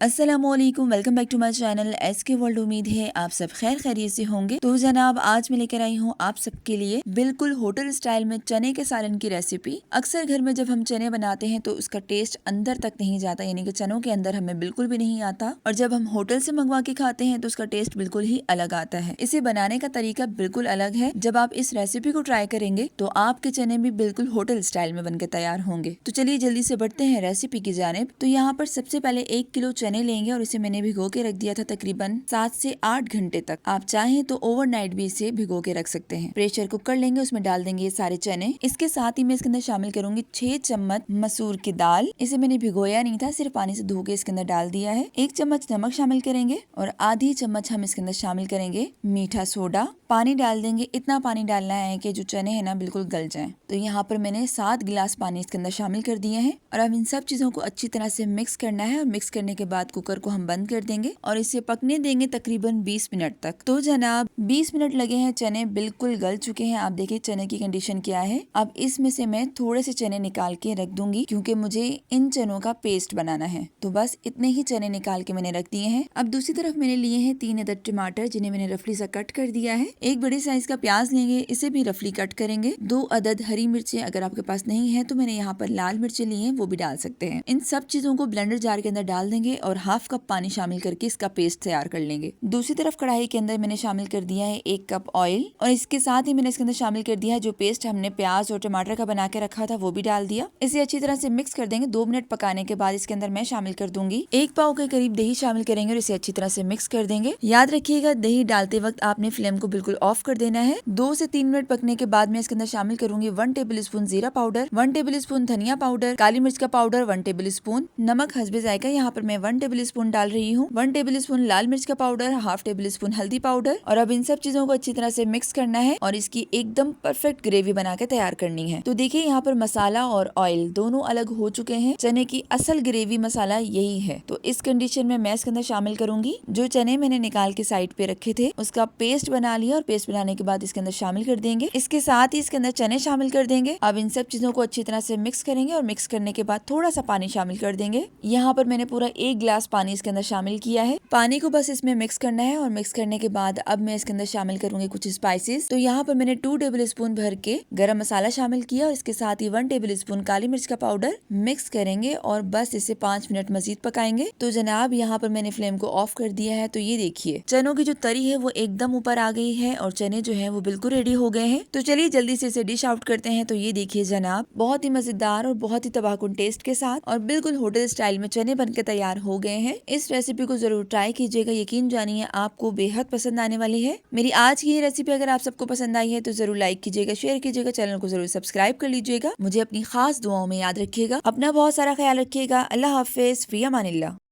अस्सलाम वालेकुम, welcome back to my channel SK world. उम्मीद है आप सब खैर खैरियत से होंगे। तो जनाब, आज मैं लेकर आई हूँ आप सबके लिए बिल्कुल होटल स्टाइल में चने के सालन की रेसिपी। अक्सर घर में जब हम चने बनाते हैं तो उसका टेस्ट अंदर तक नहीं जाता, यानी कि चनों के अंदर हमें बिल्कुल भी नहीं आता, और जब हम होटल से मंगवा के खाते हैं तो उसका टेस्ट बिल्कुल ही अलग आता है। इसे बनाने का तरीका बिल्कुल अलग है। जब आप इस रेसिपी को ट्राई करेंगे तो आपके चने भी बिल्कुल होटल स्टाइल में बनकर तैयार होंगे। तो चलिए जल्दी से बढ़ते हैं रेसिपी की जानिब। तो यहाँ पर सबसे पहले 1 किलो चने लेंगे और इसे मैंने भिगो के रख दिया था तकरीबन 7 से 8 घंटे तक। आप चाहें तो ओवरनाइट भी इसे भिगो के रख सकते हैं। प्रेशर कुकर लेंगे, उसमें डाल देंगे ये सारे चने। इसके साथ ही मैं इसके अंदर शामिल करूंगी 6 चम्मच मसूर की दाल। इसे मैंने भिगोया नहीं था, सिर्फ पानी से धो के इसके अंदर डाल दिया है। 1 चम्मच नमक शामिल करेंगे और आधी चम्मच हम इसके अंदर शामिल करेंगे मीठा सोडा। पानी डाल देंगे, इतना पानी डालना है कि जो चने हैं ना बिल्कुल गल जाएं। तो यहाँ पर मैंने 7 गिलास पानी इसके अंदर शामिल कर दिए हैं और अब इन सब चीजों को अच्छी तरह से मिक्स करना है। और मिक्स करने के बाद कुकर को हम बंद कर देंगे और इसे पकने देंगे तकरीबन 20 मिनट तक। तो जनाब 20 मिनट लगे हैं, चने बिल्कुल गल चुके हैं। आप देखिए चने की कंडीशन क्या है। अब इसमें से मैं थोड़े से चने निकाल के रख दूंगी क्योंकि मुझे इन चनों का पेस्ट बनाना है। तो बस इतने ही चने निकाल के मैंने रख दिए हैं। अब दूसरी तरफ मैंने लिए हैं 3 अदद टमाटर, जिन्हें मैंने रफली सा कट कर दिया है। 1 बड़े साइज का प्याज लेंगे, इसे भी रफली कट करेंगे। 2 अदद हरी मिर्चें, अगर आपके पास नहीं है तो मैंने यहाँ पर लाल मिर्चें ली हैं, वो भी डाल सकते हैं। इन सब चीजों को ब्लेंडर जार के अंदर डाल देंगे और हाफ कप पानी शामिल करके इसका पेस्ट तैयार कर लेंगे। दूसरी तरफ कढ़ाई के अंदर मैंने शामिल कर दिया है 1 कप ऑयल और इसके साथ ही मैंने इसके अंदर शामिल कर दिया है जो पेस्ट हमने प्याज और टमाटर का बना के रखा था, वो भी डाल दिया। इसे अच्छी तरह से मिक्स कर देंगे। 2 मिनट पकाने के बाद इसके अंदर मैं शामिल कर दूंगी 1 पाव के करीब दही शामिल करेंगे और इसे अच्छी तरह से मिक्स कर देंगे। याद रखिएगा दही डालते वक्त आपने फ्लेम को बिल्कुल ऑफ कर देना है। 2 से 3 मिनट पकने के बाद मैं इसके अंदर शामिल करूंगी 1 टेबल स्पून जीरा पाउडर, 1 टेबल स्पून धनिया पाउडर, काली मिर्च का पाउडर 1 टेबल स्पून, नमक हस्बे जायका यहाँ पर मैं 1 टेबल स्पून डाल रही हूँ, 1 टेबल स्पून लाल मिर्च का पाउडर, हाफ टेबल स्पून हल्दी पाउडर। और अब इन सब चीजों को अच्छी तरह से मिक्स करना है और इसकी एकदम परफेक्ट ग्रेवी बना के तैयार करनी है। तो देखिए यहाँ पर मसाला और ऑयल दोनों अलग हो चुके हैं। चने की असल ग्रेवी मसाला यही है। तो इस कंडीशन में मैं इसके अंदर शामिल करूंगी जो चने मैंने निकाल के साइड पे रखे थे, उसका पेस्ट बना लिया और पेस्ट बनाने के बाद इसके अंदर शामिल कर देंगे। इसके साथ ही इसके अंदर चने शामिल कर देंगे। अब इन सब चीजों को अच्छी तरह से मिक्स करेंगे और मिक्स करने के बाद थोड़ा सा पानी शामिल कर देंगे। यहाँ पर मैंने पूरा 1 गिलास पानी इसके अंदर शामिल किया है। पानी को बस इसमें मिक्स करना है और मिक्स करने के बाद अब मैं इसके अंदर शामिल करूंगी कुछ स्पाइसेस। तो यहाँ पर मैंने 2 टेबल स्पून भर के गरम मसाला शामिल किया और इसके साथ ही 1 टेबल स्पून काली मिर्च का पाउडर मिक्स करेंगे और बस इसे 5 मिनट मजीद पकाएंगे। तो जनाब यहाँ पर मैंने फ्लेम को ऑफ कर दिया है। तो ये देखिए चनों की जो तरी है वो एकदम ऊपर आ गई है और चने जो है वो बिल्कुल रेडी हो गए हैं। तो चलिए जल्दी से इसे डिश आउट करते हैं। तो ये देखिए जनाब बहुत ही मजेदार और बहुत ही तबाहकुन टेस्ट के साथ और बिल्कुल होटल स्टाइल में चने बनकर तैयार हो गए हैं। इस रेसिपी को जरूर ट्राई कीजिएगा, यकीन जानिए आपको बेहद पसंद आने वाली है। मेरी आज की ये रेसिपी अगर आप सबको पसंद आई है तो जरूर लाइक कीजिएगा, शेयर कीजिएगा, चैनल को जरूर सब्सक्राइब कर लीजिएगा। मुझे अपनी खास दुआओं में याद रखिएगा। अपना बहुत सारा ख्याल रखिएगा। अल्लाह हाफिज, फी अमानिल्लाह।